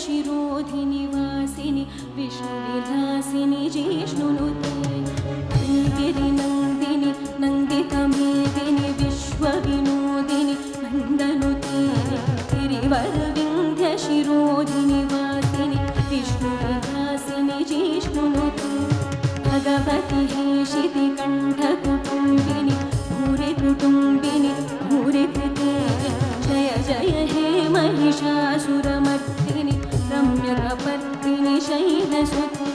शिरोधिनि वासिनि विष्णुविलासिनि जिष्णुनुते गिरिनन्दिनि नन्दितमेदिनि विश्वविनोदिनि नन्दनुते गिरिवरविन्ध्यशिरोधिनि वासिनि विष्णुविलासिनि जिष्णुनुते भगवति हेशितिकण्ठकुटुम्बिनि भूरिकुटुम्बिनि भूरिकृते जय जय हे महिषासुरमर्दिनि रम्यकपर्दिनि शैलसुते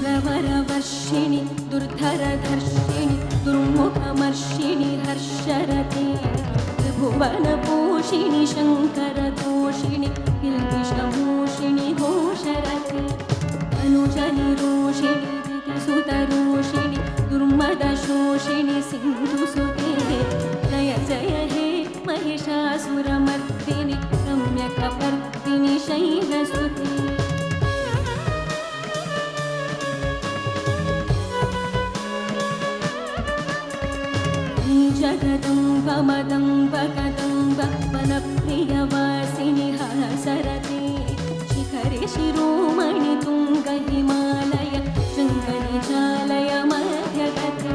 सुरवरवर्षिणि दुर्धरधर्षिणि दुर्मुखमर्षिणि हर्षरते त्रिभुवनपोषिणि शङ्करदोषिणि किल्बिषमोषिणि घोषरते अनुजनिरोषिणि सुतरोषिणि दुर्मदशोषिणि सिन्धुसुते जय जय हे महिषासुरमर्दिनि रम्यकपर्दिनि शैलसुते जगदम्ब मदम्ब कदम्ब वनप्रियवासिनि हासरते शिखरे शिरोमणि तुङ्ग हिमालय शृङ्गनिचालय मध्यगते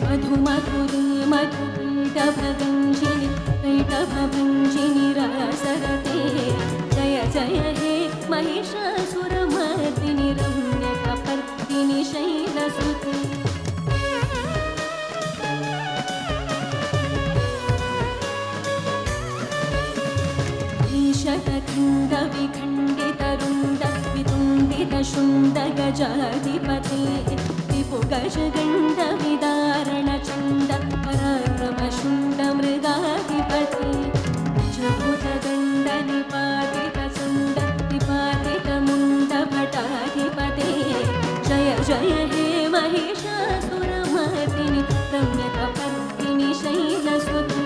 मधुमधुरी मधुपीठभगञ्जिनि पैठभभञ्जिनि रासरते जय जय हे महिषासुरमर्दिनि रम्यकपर्दिनि शैलसुते शतखण्डविखण्डितरुण्ड वितुण्डितशुण्डगजाधिपते विपुगजगण्डविदारणचण्ड पराक्रमशुण्डमृगाधिपते जभुतदण्डनिपातितचण्ड निपातितमुण्डभटाधिपते जय जय हे महिषासुरमर्दिनि रम्यकपर्दिनि शैलसुते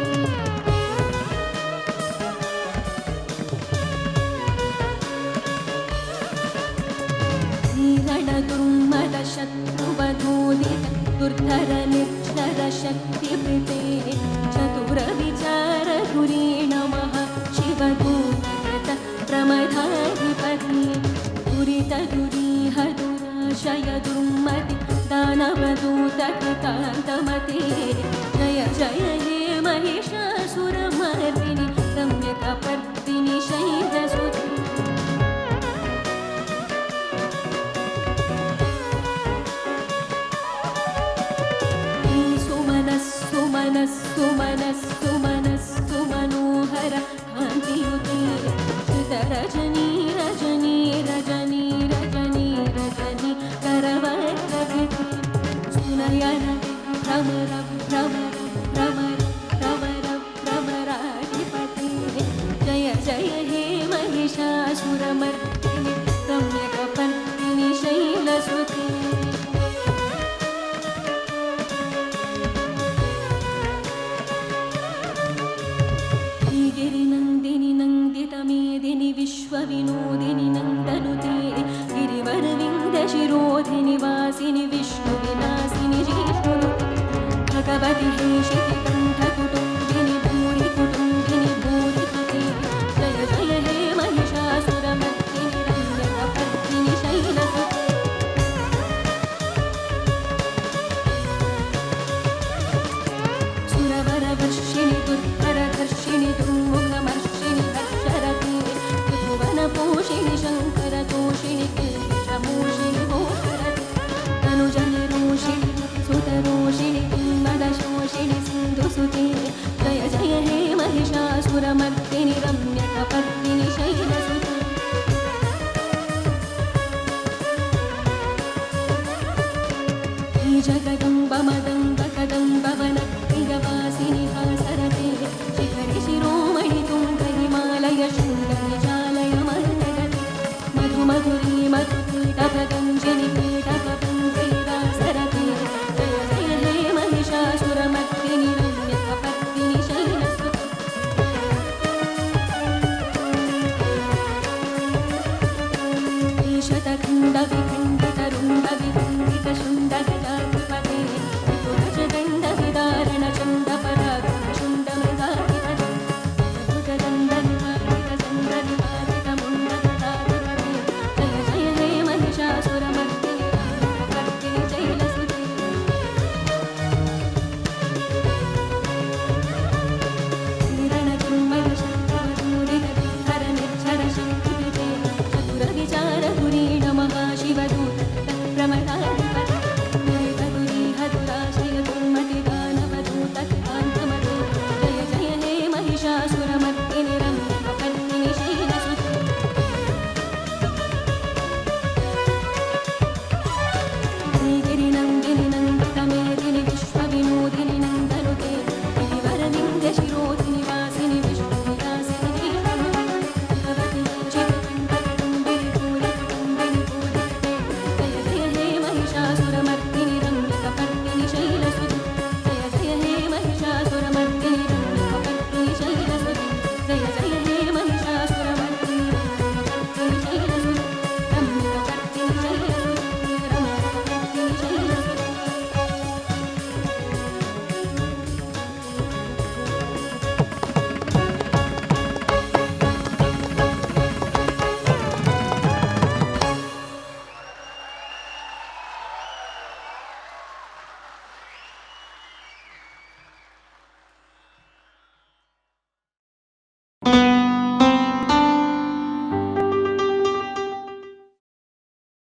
दुर्मदशत्रुवधूदित दुर्धरनिर्झरशक्तिभृते चतुरविचारधुरी नमः शिवदूतकृत प्रमथाधिपति दुरितदुरीह दुराशय दुर्मति दानवदूतकृतान्तमते जय जय हे महिषासुरमर्दिनि रम्यकपर्दिनि शैलसुते मनस्सु मनस्सु मनस्सु मनोहर कान्तियुते कृतरजनी रजनी रजनी रजनी रजनी करवक्रकृते सुनयन भ्रमर भ्रमर भ्रमर भ्रमर भ्रमराधिपते जय जय हे महिषासुरमर्दिनि रम्यकपर्दिनि शैलसुते मेदिनि विश्वविनोदिनि नन्दनुते गिरिवरविन्दशिरोधिनि वासिनि विष्णुविलासिनि जिष्णुनुते भगवति हेशितिकण्ठकुटुम्बिनि